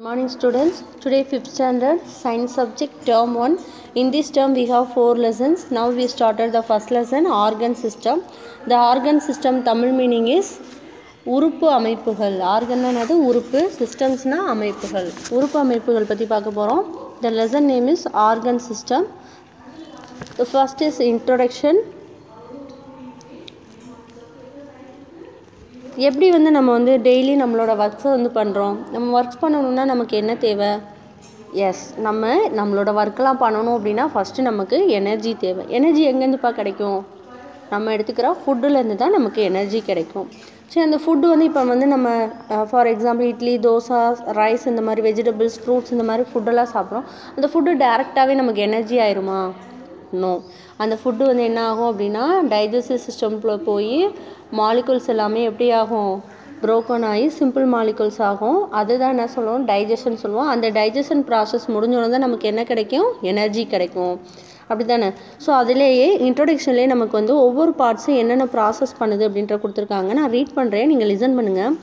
Good morning students. Today 5th standard science subject term 1. In this term we have 4 lessons. Now we started the first lesson, organ system. The organ system Tamil meaning is உறுப்பு அமைப்புகள். Organ என்னது உறுப்பு, சிஸ்டம்ஸ்னா அமைப்புகள். உறுப்பு அமைப்புகள் பற்றி பார்க்க போகிறோம். The lesson name is organ system. The first is introduction. எப்படி நம்ம டெய்லி நம்மளோட ஒர்க்ஸை பண்ணுறோம். நம்ம ஒர்க்ஸ் பண்ணணுன்னா நமக்கு என்ன தேவை? எஸ், நம்மளோட ஒர்க்கெலாம் பண்ணணும் அப்படின்னா ஃபஸ்ட்டு நமக்கு எனர்ஜி தேவை. எனர்ஜி எங்கேருந்துப்பா கிடைக்கும்? நம்ம எடுத்துக்கிற ஃபுட்டுலேருந்து தான் நமக்கு எனர்ஜி கிடைக்கும். சரி, அந்த ஃபுட்டு இப்போ நம்ம for example idli, dosa, rice, இந்த மாதிரி வெஜிடபிள்ஸ், ஃப்ரூட்ஸ், இந்த மாதிரி ஃபுட்டெல்லாம் சாப்பிட்றோம். அந்த ஃபுட்டு டேரெக்டாகவே நமக்கு எனர்ஜி ஆயிருமா? நோ. அந்த ஃபுட்டு என்ன ஆகும் அப்படின்னா டைஜஸ்டிவ் சிஸ்டம்குள்ளே போய் மாலிகுல்ஸ் எல்லாமே எப்படி ஆகும்? ப்ரோக்கன் ஆகி சிம்பிள் மாலிகுல்ஸ் ஆகும். அதுதான் என்ன சொல்லுவோம்? டைஜஷன் சொல்லுவோம். அந்த டைஜஷன் ப்ராசஸ் முடிஞ்சோன்னு தான் நமக்கு என்ன கிடைக்கும்? எனர்ஜி கிடைக்கும். அப்படி தானே? ஸோ அதிலேயே இன்ட்ரோடக்ஷன்லேயே நமக்கு ஒவ்வொரு பார்ட்ஸும் என்னென்ன ப்ராசஸ் பண்ணுது அப்படின்ற கொடுத்துருக்காங்க. நான் ரீட் பண்ணுறேன், நீங்கள் லிசன் பண்ணுங்கள்.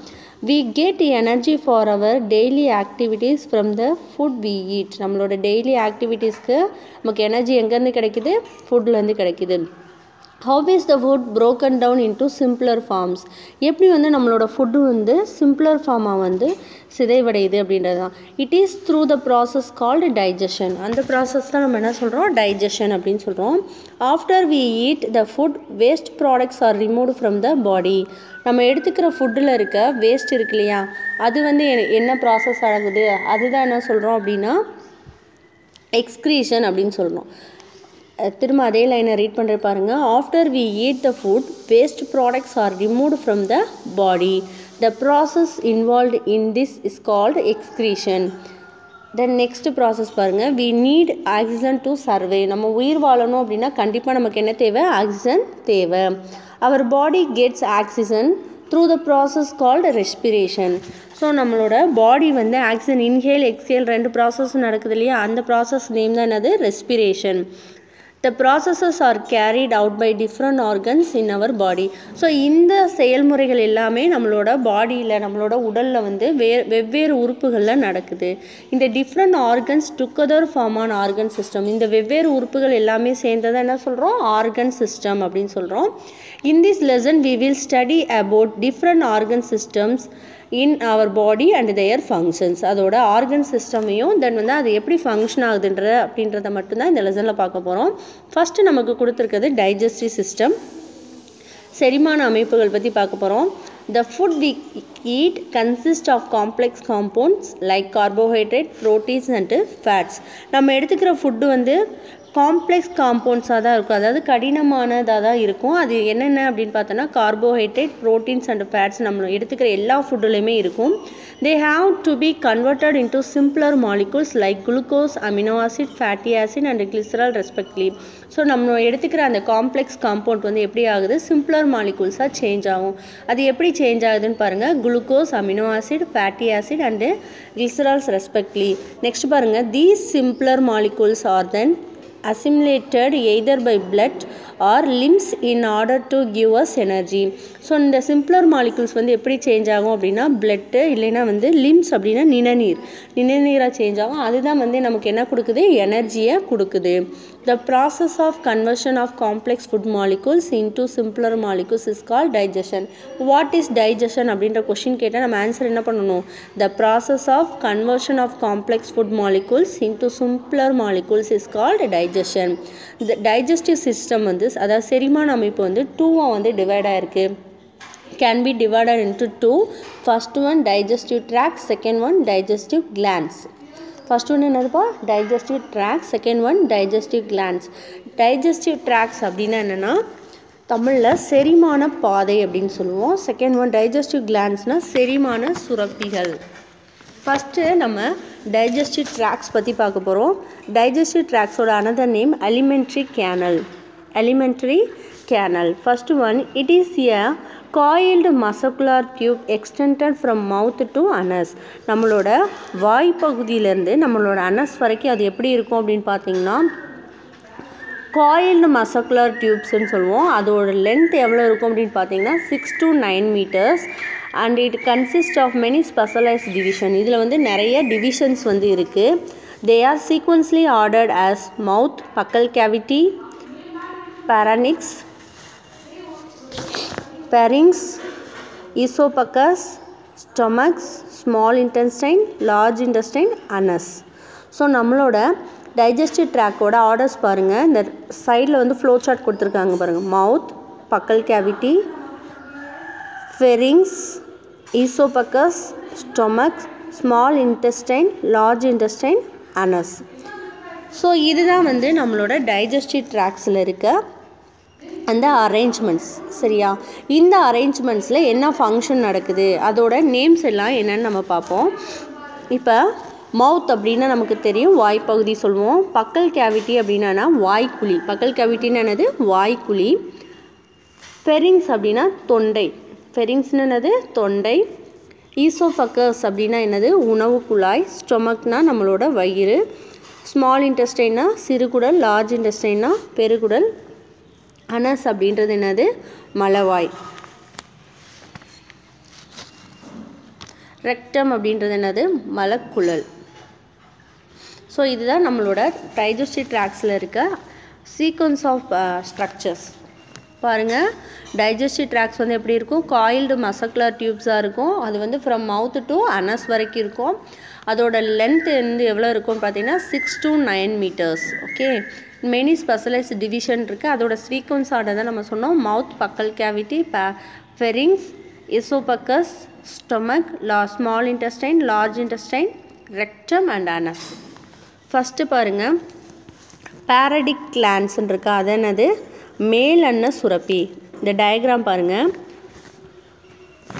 We get energy for our daily activities from the food we eat. நம்மளோட டெய்லி ஆக்டிவிட்டீஸ்க்கு நமக்கு எனர்ஜி எங்கேருந்து கிடைக்குது? ஃபுட்லேருந்து கிடைக்குது. How is the food broken down into simpler forms? எப்படி நம்மளோட ஃபுட்டு சிம்பிளர் ஃபார்மாக சிதைவடையுது அப்படின்றது தான். It is through the process called digestion. அந்த ப்ராசஸ் தான் நம்ம என்ன சொல்கிறோம்? டைஜஷன் அப்படின்னு சொல்கிறோம். After we eat the food, waste products are removed from the body. நம்ம எடுத்துக்கிற ஃபுட்டில் இருக்க வேஸ்ட் இருக்கு இல்லையா, அது என்ன ப்ராசஸ் ஆகுது? அதுதான் என்ன சொல்கிறோம் அப்படின்னா எக்ஸ்க்ரீஷன் அப்படின்னு சொல்கிறோம். திரும்ப அதே லைனை ரீட் பண்ணுற பாருங்கள். After we eat the food, waste products are removed from the body. The process involved in this is called excretion. Then next process பாருங்கள். We need oxygen to survive. நம்ம உயிர் வாழணும் அப்படின்னா கண்டிப்பாக நமக்கு என்ன தேவை? ஆக்சிஜன் தேவை. Our body gets oxygen through the process called respiration. So நம்மளோட body oxygen inhale exhale 2 process நடக்குது இல்லையா, அந்த ப்ராசஸ் நேம் தான் என்னது? Respiration. The processes are carried out by different organs in our body. So இந்த செயல்முறைகள் எல்லாமே நம்மளோட பாடியில், நம்மளோட உடலில் வெவ்வேறு உறுப்புகளில் நடக்குது. இந்த different organs together form an organ system. இந்த வெவ்வேறு உறுப்புகள் எல்லாமே சேர்ந்ததை என்ன சொல்கிறோம்? ஆர்கன் சிஸ்டம் அப்படின்னு சொல்கிறோம். In this lesson we will study about different organ systems in our body and their functions. அதோட ஆர்கன் சிஸ்டமையும் தென் அது எப்படி ஃபங்க்ஷன் அப்படின்றத மட்டும்தான் இந்த லெசனில் பார்க்க போகிறோம். ஃபஸ்ட்டு நமக்கு கொடுத்துருக்கிறது டைஜஸ்டிவ் சிஸ்டம், செரிமான அமைப்புகள் பற்றி பார்க்க போகிறோம். The food we eat consists of complex compounds like carbohydrate, proteins and fats. நம்ம எடுத்துக்கிற ஃபுட்டு காம்ப்ளெக்ஸ் காம்பவுண்ட்ஸாக தான் இருக்கும், அதாவது கடினமானதாக தான் இருக்கும். அது என்னென்ன அப்படின்னு பார்த்தோன்னா கார்போஹைட்ரேட், ப்ரோட்டீன்ஸ் அண்ட் ஃபேட்ஸ் நம்ம எடுத்துக்கிற எல்லா ஃபுட்டுலையுமே இருக்கும். They have to be converted into simpler molecules like glucose, amino acid, fatty acid and glycerol respectively. So நம்ம எடுத்துக்கிற அந்த காம்ப்ளெக்ஸ் காம்பவுண்ட் எப்படி ஆகுது? சிம்பிளர் மாலிகுல்ஸாக சேஞ்ச் ஆகும். அது எப்படி சேஞ்ச் ஆகுதுன்னு பாருங்கள். Glucose, amino acid, fatty acid and glycerols respectively. Next பாருங்கள். These simpler molecules are then assimilated either by blood or limbs in order to give us energy. So இந்த simpler molecules எப்படி change ஆகும் அப்படின்னா blood, இல்லைன்னா limbs அப்படின்னா நிணநீராக change ஆகும். அதுதான் நமக்கு என்ன கொடுக்குது? எனர்ஜியை கொடுக்குது. The process of conversion of complex food molecules into simpler molecules is called digestion. What is digestion அப்படின்ற கொஷின் கேட்டால் நம்ம ஆன்சர் என்ன பண்ணணும்? The process of conversion of complex food molecules into simpler molecules is called digestion. The digestive system அதாவது செரிமான அமைப்பு 2 divide ஆயிருக்கு. Can be divided into 2. First one digestive tract, second one digestive glands. First one என்னதுப்பா? digestive tract, second one digestive glands. digestive tracts அப்படின்னா என்னென்னா தமிழில் செரிமான பாதை அப்படின்னு சொல்லுவோம். செகண்ட் ஒன் digestive glandsனால் செரிமான சுரப்பிகள். ஃபஸ்ட்டு நம்ம டைஜஸ்டிவ் ட்ராக்ஸ் பற்றி பார்க்க போகிறோம். டைஜஸ்டிவ் ட்ராக்ஸோட another name alimentary canal. First one, it is a coiled muscular tube extended from mouth to anus. நம்மளோட வாய்ப்பகுதியிலேருந்து நம்மளோட அனஸ் வரைக்கும் அது எப்படி இருக்கும் அப்படின்னு பார்த்தீங்கன்னா coiled muscular tubesன்னு சொல்லுவோம். அதோட லென்த் எவ்வளோ இருக்கும் அப்படின்னு பார்த்தீங்கன்னா 6 to 9 meters. and it consists of many specialized division. இதில் வந்து நிறைய divisions வந்து இருக்குது. They are sequentially ordered as mouth, buccal cavity, pharynx, esophagus, stomach, small intestine, large intestine, anus. So நம்மளோட டைஜஸ்டிவ் ட்ராக்கோட ஆர்டர்ஸ் பாருங்கள். இந்த சைடில் வந்து ஃப்ளோ சார்ட் கொடுத்துருக்காங்க பாருங்கள். Mouth, buccal cavity, pharynx, oesophagus, stomach, small intestine, large intestine, anus. So இதுதான் வந்து நம்மளோட டைஜஸ்டிவ் ட்ராக்ஸில் இருக்க அந்த அரேஞ்ச்மெண்ட்ஸ். சரியா? இந்த அரேஞ்ச்மெண்ட்ஸில் என்ன ஃபங்க்ஷன் நடக்குது, அதோட நேம்ஸ் எல்லாம் என்னென்னு நம்ம பார்ப்போம். இப்போ மவுத் அப்படின்னா நமக்கு தெரியும், வாய்ப்பகுதி சொல்லுவோம். பக்கல் கேவிட்டி அப்படின்னா வாய்க்குழி. பக்கல் கேவிட்டின்னு என்னது? வாய்க்குழி. ஃபெரிங்ஸ் அப்படின்னா தொண்டை. ஃபெரிங்ஸ்னு என்னது? தொண்டை. ஈசோஃபக்கஸ் அப்படின்னா என்னது? உணவு குழாய். ஸ்டொமக்னா நம்மளோட வயிறு. ஸ்மால் இன்டெஸ்டைன்னா சிறுகுடல். லார்ஜ் இன்டெஸ்டைன்னா பெருகுடல். அனஸ் அப்படின்றது என்னது? மலவாய். ரெக்டம் அப்படின்றது என்னது? மலக்குழல். ஸோ இதுதான் நம்மளோட டைஜஸ்டிவ் ட்ராக்ஸில் இருக்க சீக்வன்ஸ் ஆஃப் ஸ்ட்ரக்சர்ஸ். பாருங்கள், டைஜஸ்டிவ் ட்ராக்ஸ் வந்து எப்படி இருக்கும்? காயில்டு மசக்குலர் டியூப்ஸாக இருக்கும். அது வந்து ஃப்ரம் மவுத் டு அனஸ் வரைக்கும் இருக்கும். அதோட லென்த் வந்து எவ்வளோ இருக்கும்னு பார்த்தீங்கன்னா 6 to 9 meters. Okay, many specialised division இருக்குது. அதோட சீக்வன்ஸ் ஆர்டர் தான் நம்ம சொன்னோம். Mouth, buccal cavity, pharynx, oesophagus, stomach, small intestine, large intestine, rectum and anus. First பாருங்கள், பேரடிக் கிளான்ஸ்ன்னு இருக்கா, அது என்னது? மேல் அன்ன சுரப்பி. இந்த டயக்ராம் பாருங்கள்,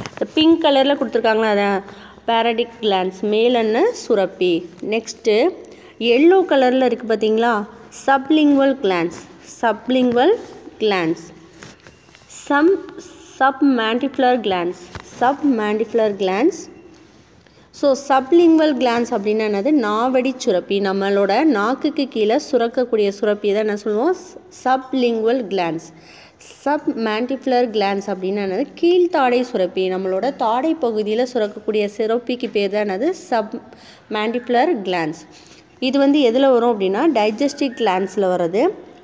இந்த பிங்க் கலரில் கொடுத்துருக்காங்களா, அதான் பேரடிக் கிளான்ஸ், மேல் அன்ன சுரப்பி. நெக்ஸ்ட்டு எல்லோ கலரில் இருக்குது பார்த்தீங்களா, sublingual glands. Sublingual glands. Submandibular glands. Submandibular glands. So sublingual glands அப்படின்னா என்னது? நாவடி சுரப்பி. நம்மளோட நாக்குக்கு கீழே சுரக்கக்கூடிய சுரப்பி தான் என்ன சொல்லுவோம்? Sublingual glands. சப்மாண்டிபுலர் கிளான்ஸ் அப்படின்னா என்னது? கீழ்த்தாடை சுரப்பி. நம்மளோட தாடை பகுதியில் சுரக்கக்கூடிய சுரப்பிக்கு பேர் தான் என்னது? Submandibular glands. இது வந்து எதில் வரும் அப்படின்னா டைஜஸ்டிவ் கிளான்ஸில் வருது.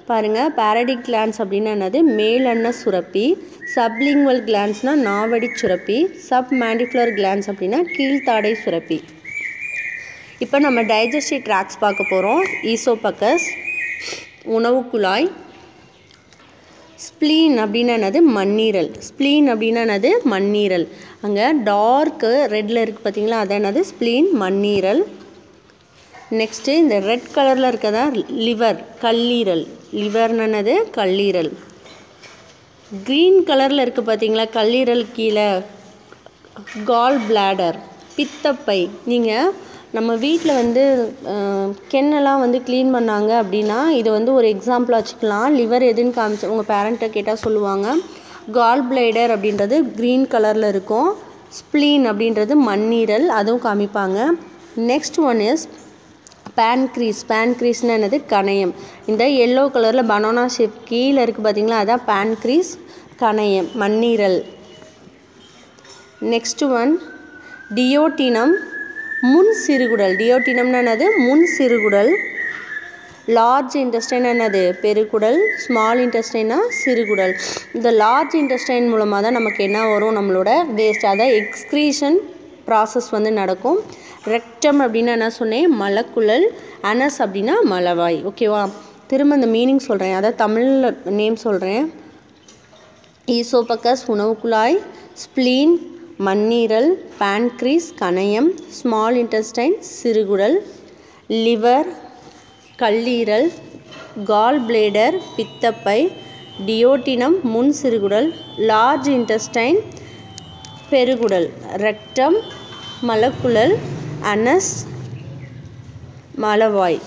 பாருங்கள், பேரடிக் கிளான்ஸ் அப்படின்னா என்னது? மேலெண்ண சுரப்பி. சப்லிங்குவல் கிளான்ஸ்னால் நாவடி சுரப்பி. சப்மாண்டிபுலர் கிளான்ஸ் அப்படின்னா கீழ்த்தாடை சுரப்பி. இப்போ நம்ம டைஜஸ்டிவ் ட்ராக்ஸ் பார்க்க போகிறோம். ஈசோபக்கஸ், உணவு குழாய். ஸ்ப்ளீன் அப்படின்னா என்னது? மண்ணீரல். ஸ்ப்ளீன் அப்படின்னா என்னது? மண்ணீரல். அங்கே டார்க்கு ரெட்டில் இருக்குது பார்த்தீங்களா, அது என்னது? ஸ்ப்ளீன், மண்ணீரல். நெக்ஸ்ட்டு இந்த ரெட் கலரில் இருக்கதா லிவர், கல்லீரல். லிவர்னு என்னது? கல்லீரல். க்ரீன் கலரில் இருக்குது பார்த்தீங்களா கல்லீரல் கீழே, கால் பிளாடர், பித்தப்பை. நீங்கள் நம்ம வீட்டில் வந்து கென்னெல்லாம் வந்து க்ளீன் பண்ணாங்க அப்படின்னா இது வந்து ஒரு எக்ஸாம்பிளாக வச்சுக்கலாம். லிவர் எதுன்னு காமிச்சு உங்கள் பேரண்ட்டை கேட்டால் சொல்லுவாங்க. கால் பிளேடர் அப்படின்றது க்ரீன் கலரில் இருக்கும். ஸ்ப்ளீன் அப்படின்றது மண்ணீரல், அதுவும் காமிப்பாங்க. Next one is pancreas. பேன்க்ரீஸ்னு என்னது? கணையம். இந்த எல்லோ கலரில் பனானா ஷேப் கீழே இருக்குது பார்த்தீங்களா, அதான் பேன்க்ரீஸ், கணையம், மண்ணீரல். நெக்ஸ்ட் ஒன் டியோட்டினம், முன் சிறுகுடல். டியோட்டினம்னு என்னது? முன் சிறுகுடல். லார்ஜ் இன்டெஸ்டைன் என்னது? பெருகுடல். ஸ்மால் இன்டெஸ்டைனா சிறுகுடல். இந்த லார்ஜ் இன்டெஸ்டைன் மூலமாக தான் நமக்கு என்ன வரும்? நம்மளோட வேஸ்ட், அதாவது எக்ஸ்க்ரீஷன் ப்ராசஸ் வந்து நடக்கும். ரெக்டம் அப்படின்னா என்ன சொன்னேன்? மலக்குழல். அனஸ் அப்படின்னா மலவாய். ஓகேவா? திரும்ப இந்த மீனிங் சொல்கிறேன், அதாவது தமிழில் நேம் சொல்கிறேன். ஈசோபக்கஸ் உணவு குழாய், ஸ்ப்ளீன் மண்ணீரல், பேன்க்ரீஸ் கணையம், ஸ்மால் இன்டெஸ்டைன் சிறுகுடல், லிவர் கல்லீரல், கால் பிளேடர் பித்தப்பை, டியோட்டினம் முன் சிறுகுடல், லார்ஜ் இன்டெஸ்டைன் பெருகுடல், ரெக்டம் மலக்குழல், அனஸ் மலவாய்.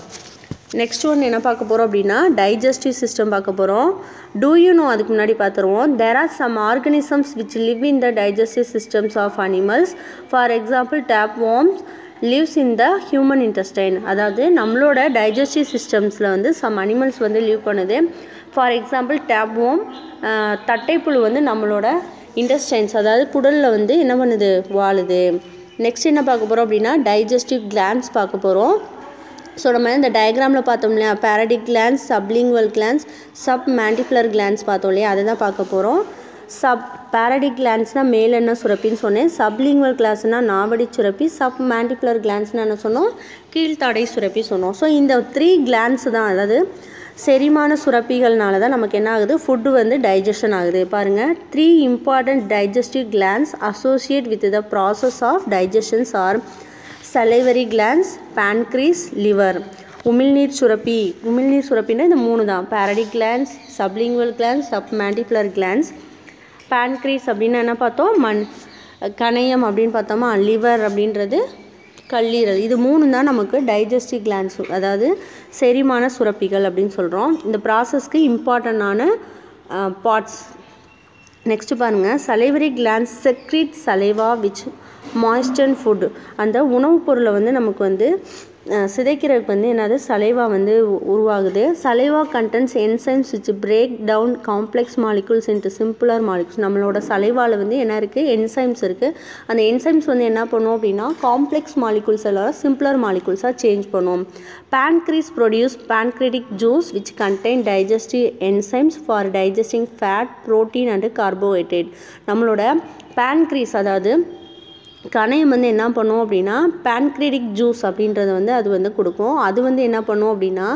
நெக்ஸ்ட் ஒன் என்ன பார்க்க போகிறோம் அப்படின்னா டைஜஸ்டிவ் சிஸ்டம் பார்க்க போகிறோம். டூ யூ நோ, அதுக்கு முன்னாடி பார்த்துருவோம். There are some organisms which live in the digestive systems of animals. For example tapeworms lives in the human intestine. அதாவது நம்மளோட டைஜஸ்டிவ் சிஸ்டம்ஸில் வந்து சம் அனிமல்ஸ் வந்து லிவ் பண்ணுது. ஃபார் எக்ஸாம்பிள் டேப்வார்ம், தட்டைப்புழு வந்து நம்மளோட இன்டெஸ்டைன்ஸ் அதாவது குடலில் வந்து என்ன பண்ணுது, வாழுது. நெக்ஸ்ட் என்ன பார்க்க போகிறோம் அப்படின்னா டைஜஸ்டிவ் கிளாண்ட்ஸ் பார்க்க போகிறோம். ஸோ நம்ம இந்த டயக்ராமில் பார்த்தோம் இல்லையா, parotid glands, sublingual glands, sub mandibular glands பார்த்தோம் இல்லையா, அதை தான் பார்க்க போகிறோம். பேரடிக் கிளான்ஸ்னால் மேலெண்ண சுரப்பின்னு சொன்னேன், சப்லிங்குவல் கிளான்ஸ்னால் நாவடி சுரப்பி, சப் மேண்டிபுலர் கிளான்ஸ்னால் என்ன சொன்னோம், கீழ்த்தாடை சுரப்பி சொன்னோம். ஸோ இந்த 3 கிளான்ஸ் தான், அதாவது செரிமான சுரப்பிகள்னால தான் நமக்கு என்ன ஆகுது, ஃபுட்டு வந்து டைஜஷன் ஆகுது. பாருங்கள், 3 important digestive glands associate with the process of digestions are salivary glands, pancreas, liver. உமிழ்நீர் சுரப்பி, உமிழ்நீர் சுரப்பின்னா இந்த 3 தான், parotid glands, sublingual glands, submandibular glands. pancreas அப்படின்னா என்ன பார்த்தோம், கணையம் அப்படின்னு பார்த்தோமா, லிவர் அப்படின்றது கல்லீரல். இது 3 தான் நமக்கு டைஜஸ்டிவ் கிளான்ஸ், அதாவது செரிமான சுரப்பிகள் அப்படின்னு சொல்கிறோம். இந்த ப்ராசஸ்க்கு இம்பார்ட்டண்டான பார்ட்ஸ். நெக்ஸ்ட் பாருங்கள், salivary glands secrete saliva which moisten food. அந்த உணவுப் பொருளை வந்து நமக்கு வந்து சிதைக்கிறதுக்கு வந்து என்னது, சலைவா வந்து உருவாகுது. Saliva contents enzymes which break down complex molecules into simpler molecules. நம்மளோட சலைவாவில் வந்து என்ன இருக்குது, என்சைம்ஸ் இருக்குது. அந்த என்சைம்ஸ் வந்து என்ன பண்ணும் அப்படின்னா காம்ப்ளெக்ஸ் மாலிகுல்ஸ் எல்லாம் சிம்பிளர் மாலிகுல்ஸாக சேஞ்ச் பண்ணும். pancreas produce pancreatic juice which contain digestive enzymes for digesting fat, protein and carbohydrate. நம்மளோட pancreas அதாவது கணையம் வந்து என்ன பண்ணும் அப்படின்னா pancreatic juice அப்படின்றது வந்து அது வந்து கொடுக்கும். அது வந்து என்ன பண்ணும் அப்படின்னா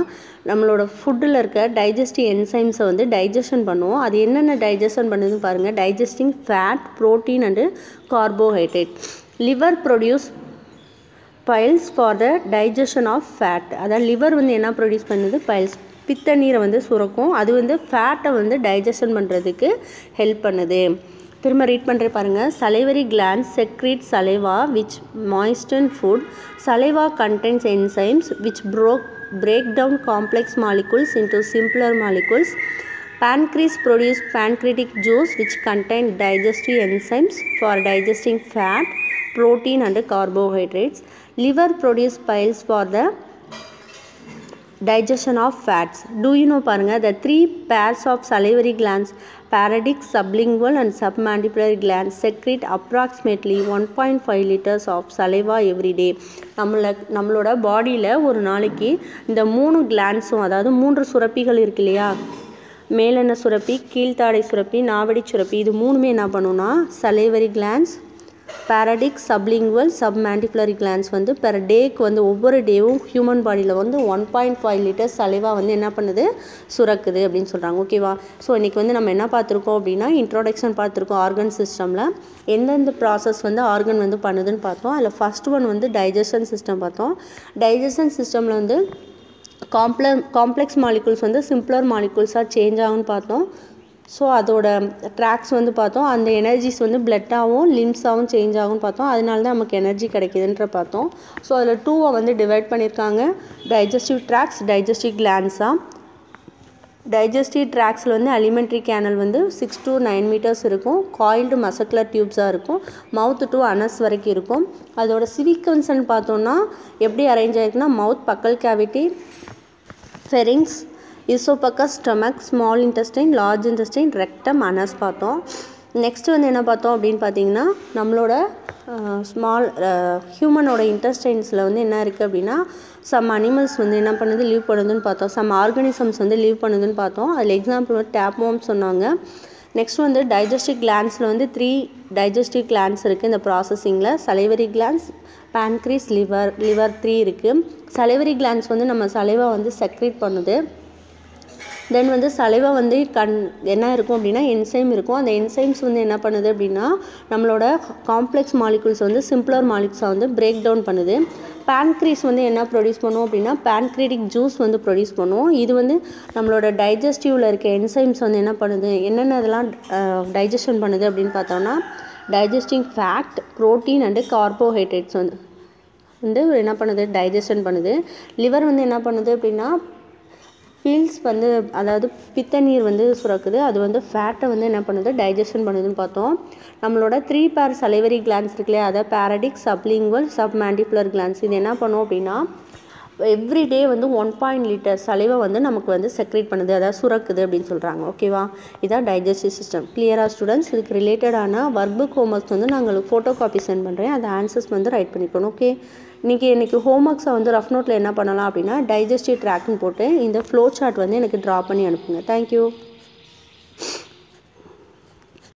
நம்மளோட ஃபுட்டில் இருக்க டைஜஸ்டிவ் என்சைம்ஸை வந்து டைஜஷன் பண்ணும். அது என்னென்ன டைஜஷன் பண்ணுதுன்னு பாருங்கள், digesting fat, protein and carbohydrate. Liver produce biles for the digestion of fat. அதாவது லிவர் வந்து என்ன ப்ரொடியூஸ் பண்ணுது, பைல்ஸ், பித்த நீரை வந்து சுரக்கும். அது வந்து ஃபேட்டை வந்து டைஜஷன் பண்ணுறதுக்கு ஹெல்ப் பண்ணுது. திரும்ப ரீட் பண்ணுற பாருங்கள், salivary glands secrete saliva which moisten food. Saliva contains enzymes which break down complex molecules into simpler molecules. Pancreas produce pancreatic juice which contain digestive enzymes for digesting fat, protein and carbohydrates. Liver produce piles for the digestion of fats. Do you know பாருங்க, the 3 pairs of salivary glands, parodic, sublingual and submandibular glands secrete approximately 1.5 liters of saliva every day. நம்மளோட பாடியில் ஒரு நாளைக்கு இந்த 3 கிளான்ஸும், அதாவது 3 சுரப்பிகள் இருக்கு இல்லையா, மேலெண்ண சுரப்பி, கீழ்த்தாடை சுரப்பி, நாவடி சுரப்பி, இது 3மே என்ன பண்ணுன்னா salivary glands, பேரடிக், சப்லிங்குவல், சப்மேண்டிபுலரி கிளான்ஸ் வந்து பெர் டேக்கு வந்து ஒவ்வொரு டேவும் ஹியூமன் பாடியில் வந்து 1.5 லிட்டர்ஸ் சலைவா வந்து என்ன பண்ணுது, சுரக்குது அப்படின்னு சொல்கிறாங்க. ஓகேவா? ஸோ இன்றைக்கி வந்து நம்ம என்ன பார்த்துருக்கோம் அப்படின்னா இன்ட்ரோடக்ஷன் பார்த்துருக்கோம். ஆர்கன் சிஸ்டமில் எந்தெந்த ப்ராசஸ் வந்து ஆர்கன் வந்து பண்ணுதுன்னு பார்த்தோம். அதில் ஃபஸ்ட் ஒன் வந்து டைஜஷன் சிஸ்டம் பார்த்தோம். டைஜஷன் சிஸ்டமில் வந்து காம்ப்ளெக்ஸ் மாலிகுல்ஸ் வந்து சிம்பிளர் மாலிகுல்ஸாக சேஞ்ச் ஆகும்னு பார்த்தோம். ஸோ அதோட ட்ராக்ஸ் வந்து பார்த்தோம். அந்த எனர்ஜிஸ் வந்து பிளட்டாகவும் லிம்ஸாகவும் சேஞ்ச் ஆகும்னு பார்த்தோம். அதனால தான் நமக்கு எனர்ஜி கிடைக்குதுன்ற பார்த்தோம். ஸோ அதில் 2 வந்து டிவைட் பண்ணியிருக்காங்க, டைஜஸ்டிவ் ட்ராக்ஸ், டைஜஸ்டிவ் கிளான்ஸாக. டைஜஸ்டிவ் ட்ராக்ஸில் வந்து அலிமெண்ட்ரி கேனல் வந்து 6 to 9 மீட்டர்ஸ் இருக்கும். காயில்டு மசக்குலர் டியூப்ஸாக இருக்கும். மவுத் டு அனஸ் வரைக்கும் இருக்கும். அதோட சீக்வன்ஸ்ன்னு பார்த்தோன்னா எப்படி அரேஞ்ச் ஆகிருக்குன்னா mouth, buccal cavity, pharynx, oesophagus, stomach, small intestine, large intestine, rectum, anus பார்த்தோம். நெக்ஸ்ட்டு வந்து என்ன பார்த்தோம் அப்படின்னு பார்த்தீங்கன்னா நம்மளோட ஹியூமனோட இன்டெஸ்டைன்ஸில் வந்து என்ன இருக்குது அப்படின்னா சம் அனிமல்ஸ் வந்து என்ன பண்ணுது, லீவ் பண்ணுதுன்னு பார்த்தோம். சம் ஆர்கானிசம்ஸ் வந்து லீவ் பண்ணுதுன்னு பார்த்தோம். அதில் எக்ஸாம்பிள் வந்து டேப்வார்ம் சொன்னாங்க. நெக்ஸ்ட் வந்து டைஜஸ்டிவ் கிளான்ஸில் வந்து 3 டைஜஸ்டிவ் கிளான்ஸ் இருக்குது இந்த ப்ராசஸிங்கில். சலைவரி கிளான்ஸ், pancreas, லிவர் 3 இருக்குது. சலைவரி கிளான்ஸ் வந்து நம்ம சலைவா வந்து செக்ரேட் பண்ணுது. தென் வந்து சலைவா வந்து என்ன இருக்கும் அப்படின்னா என்சைம் இருக்கும். அந்த என்சைம்ஸ் வந்து என்ன பண்ணுது அப்படின்னா நம்மளோட காம்ப்ளெக்ஸ் மாலிகுல்ஸ் வந்து சிம்பிளர் மாலிகுல்ஸாக வந்து பிரேக் டவுன் பண்ணுது. pancreas வந்து என்ன ப்ரொடியூஸ் பண்ணும் அப்படின்னா pancreatic ஜூஸ் வந்து ப்ரொடியூஸ் பண்ணும். இது வந்து நம்மளோட டைஜஸ்டிவில் இருக்க என்சைம்ஸ் வந்து என்ன பண்ணுது, என்னென்ன இதெல்லாம் டைஜஷன் பண்ணுது அப்படின்னு பார்த்தோம்னா digesting fat, protein and carbohydrates வந்து என்ன பண்ணுது, டைஜஷன் பண்ணுது. லிவர் வந்து என்ன பண்ணுது அப்படின்னா பீல்ஸ் வந்து அதாவது பித்த நீர் வந்து சுரக்குது. அது வந்து ஃபேட்டை வந்து என்ன பண்ணுது, டைஜஷன் பண்ணுதுன்னு பார்த்தோம். நம்மளோட 3 பேர் சலைவரி கிளான்ஸ் இருக்குல்லையா, அதை பேரடிக், சப்லிங்குவல், சப்மேண்டிபுலர் கிளான்ஸ். இது என்ன பண்ணும் அப்படின்னா எவ்ரி டே வந்து 1 லிட்டர் சலைவை வந்து நமக்கு வந்து செக்ரேட் பண்ணுது, அதாவது சுரக்குது அப்படின்னு சொல்கிறாங்க. ஓகேவா, இதான் டைஜஸ்டிவ் சிஸ்டம். கிளியரா ஸ்டூடெண்ட்ஸ்? இதுக்கு ரிலேட்டடான ஒர்க் புக் ஹோம்ஒர்க்ஸ் வந்து நான் உங்களுக்கு ஃபோட்டோ காப்பி சென்ட் பண்ணுறேன், அந்த ஆன்சர்ஸ் வந்து ரைட் பண்ணிக்கணும். ஓகே, இன்றைக்கி ஹோம்ஒர்க்ஸை வந்து ரஃப் நோட்டில் என்ன பண்ணலாம் அப்படின்னா டைஜஸ்டிவ் ட்ராக்னு போட்டு இந்த ஃப்ளோ சார்ட் வந்து எனக்கு ட்ரா பண்ணி அனுப்புங்க. தேங்க்யூ.